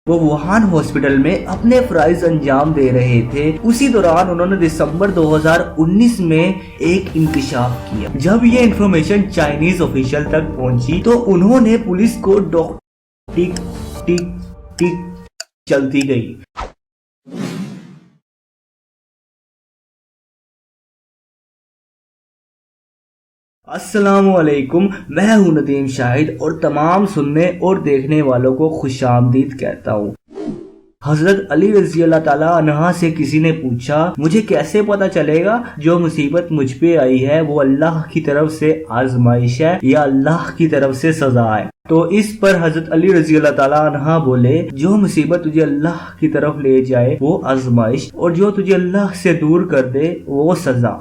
وہ Wuhan hospital میں اپنے فرائض انجام دے رہے تھے۔ اسی دوران انہوں نے دسمبر 2019 میں ایک انکشاف کیا۔ جب یہ انفارمیشن چائنیز آفیشل تک پہنچی تو انہوں نے پولیس کو ٹک ٹک ٹک چلتی گئی۔ السلام علیکم، میں ہوں ندیم شاہد اور تمام سننے اور دیکھنے والوں کو خوش آمدید کہتا ہوں۔ حضرت علی رضی اللہ تعالیٰ عنہ سے کسی نے پوچھا، مجھے کیسے پتا چلے گا جو مصیبت مجھ پہ آئی ہے وہ اللہ کی طرف سے آزمائش ہے یا اللہ کی طرف سے سزا ہے؟ تو اس پر حضرت علی رضی اللہ تعالیٰ عنہ بولے، جو مصیبت تجھے اللہ کی طرف لے جائے وہ آزمائش، اور جو تجھے اللہ سے دور کر دے وہ سزا۔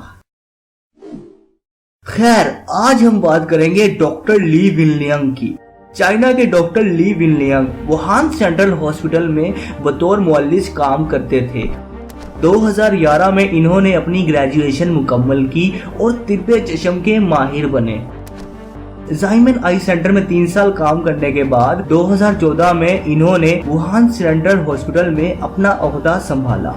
خیر، آج ہم بات کریں گے ڈاکٹر لی ونلینگ کی۔ چائنا کے doctor Li ونلینگ Wuhan central hospital میں بطور معالج کام کرتے تھے۔ 2011 میں انہوں نے اپنی گریجویشن مکمل کی اور طب چشم کے ماہر بنے۔ زائمن آئی سینٹر میں 3 سال کام کرنے کے بعد 2014 میں انہوں نے ووہان سینٹرل ہاسپٹل میں اپنا عہدہ سنبھالا۔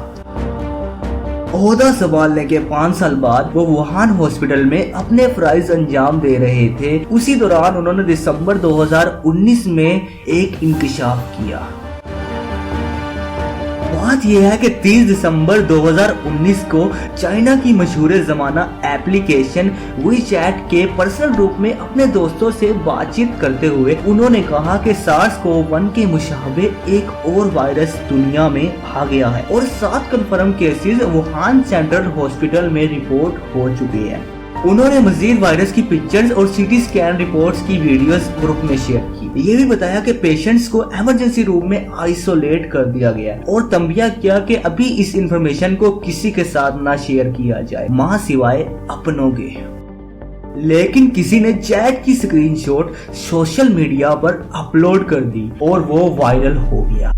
عہدہ سنبھالنے کے 5 سال بعد وہ ووہان ہاسپٹل میں اپنے فرائض انجام دے رہے تھے۔ اسی دوران انہوں نے دسمبر 2019 میں ایک انکشاف کیا۔ بات یہ ہے کہ 30 دسمبر 2019 کو چائنا کی مشہور زمانہ ایپلیکیشن وی چیٹ کے پرسنل گروپ میں اپنے دوستوں سے بات چیت کرتے ہوئے انہوں نے کہا کہ SARS-CoV-1 کے مشابہ ایک اور وائرس دنیا میں آ گیا ہے اور 7 confirm cases Wuhan central hospital میں رپورٹ ہو چکے ہیں۔ انہوں نے مزید وائرس کی پکچرز اور CT اسکین رپورٹس کی ویڈیوز گروپ میں شیئر کی۔ یہ بھی بتایا کہ پیشنٹس کو ایمرجنسی روم میں آئسولیٹ کر دیا گیا اور تنبیہ کیا کہ ابھی اس انفارمیشن کو کسی کے ساتھ نہ شیئر کیا جائے ماں سوائے اپنوں کے۔ لیکن کسی نے چیٹ کی اسکرین شاٹ سوشل میڈیا پر اپلوڈ کر دی اور وہ وائرل ہو گیا۔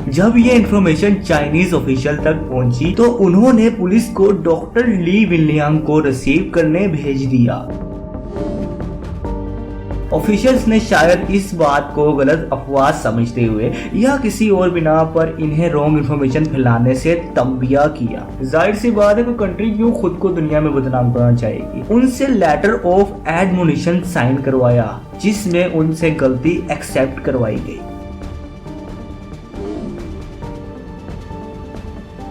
جب یہ انفارمیشن چائنیز آفیشل تک پہنچی تو انہوں نے پولیس کو ڈاکٹر لی ونلینگ کو ریسیو کرنے بھیج دیا۔ آفیشلز نے شاید اس بات کو غلط افواہ سمجھتے ہوئے یا کسی اور بنا پر انہیں رانگ انفارمیشن پھیلانے سے تنبیہ کیا۔ ظاہر سی بات ہے کہ کنٹری کیوں خود کو دنیا میں بدنام کرنا چاہے گی۔ ان سے لیٹر آف ایڈمونیشن سائن کروایا جس میں ان سے غلطی ایکسپٹ کروائی گئی۔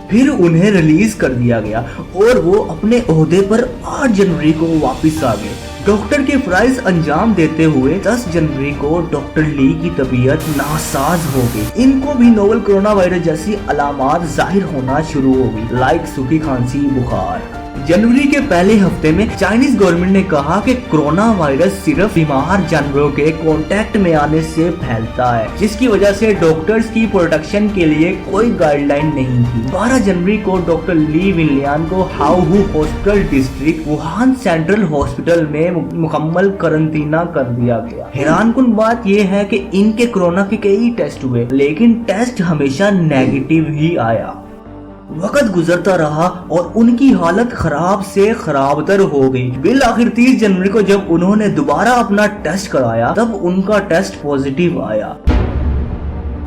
پھر انہیں ریلیز کر دیا گیا اور وہ اپنے عہدے پر 8 جنوری کو واپس آ گئے۔ ڈاکٹر کے فرائض انجام دیتے ہوئے 10 جنوری کو ڈاکٹر لی کی طبیعت ناساز ہو گئی۔ ان کو بھی نوول کرونا وائرس جیسی علامات ظاہر ہونا شروع ہو گئی، لائک سوکھی کھانسی، بخار۔ جنوری کے پہلے ہفتے میں چائنیز گورنمنٹ نے کہا کہ کرونا وائرس صرف بیمار جانوروں کے کانٹیکٹ میں آنے سے پھیلتا ہے، جس کی وجہ سے ڈاکٹرز کی پروٹیکشن کے لیے کوئی گائیڈ لائن نہیں تھی۔ 12 جنوری کو ڈاکٹر لی ونلینگ کو Houhu hospital district Wuhan central hospital میں مکمل قرنطینہ کر دیا گیا۔ حیران کن بات یہ ہے کہ ان کے کرونا کے کئی ٹیسٹ ہوئے لیکن ٹیسٹ ہمیشہ نیگیٹو ہی آیا۔ وقت گزرتا رہا اور ان کی حالت خراب سے خراب تر ہو گئی۔ بالآخر 30 جنوری کو جب انہوں نے دوبارہ اپنا ٹیسٹ کرایا تب ان کا ٹیسٹ پازیٹیو آیا۔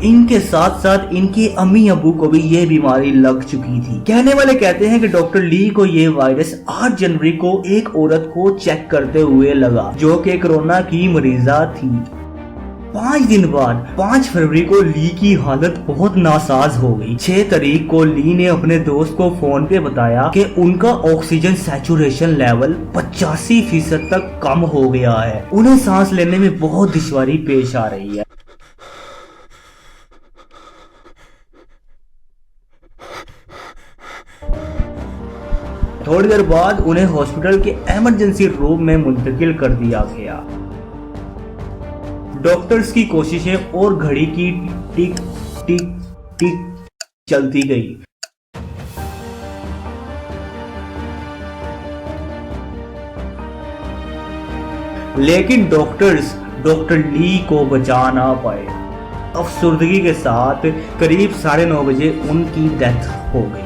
ان کے ساتھ ساتھ ان کے امی ابو کو بھی یہ بیماری لگ چکی تھی۔ کہنے والے کہتے ہیں کہ ڈاکٹر لی کو یہ وائرس 8 جنوری کو ایک عورت کو چیک کرتے ہوئے لگا جو کہ کرونا کی مریضہ تھی۔ 5 دن بعد 5 فروری کو لی کی حالت بہت ناساز ہو گئی۔ 6 تاریخ کو لی نے اپنے دوست کو فون پہ بتایا کہ ان کا آکسیجن سیچوریشن لیول 85% تک کم ہو گیا ہے، انہیں سانس لینے میں بہت دشواری پیش آ رہی ہے۔ تھوڑی دیر بعد انہیں ہاسپٹل کے ایمرجنسی روم میں منتقل کر دیا گیا۔ ڈاکٹرز کی کوششیں اور گھڑی کی ٹک ٹک ٹک چلتی گئی۔ لیکن ڈاکٹرز ڈاکٹر لی کو بچا نہ پائے۔ افسردگی کے ساتھ قریب 9:30 بجے ان کی ڈیتھ ہو گئی۔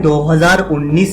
#2019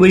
#We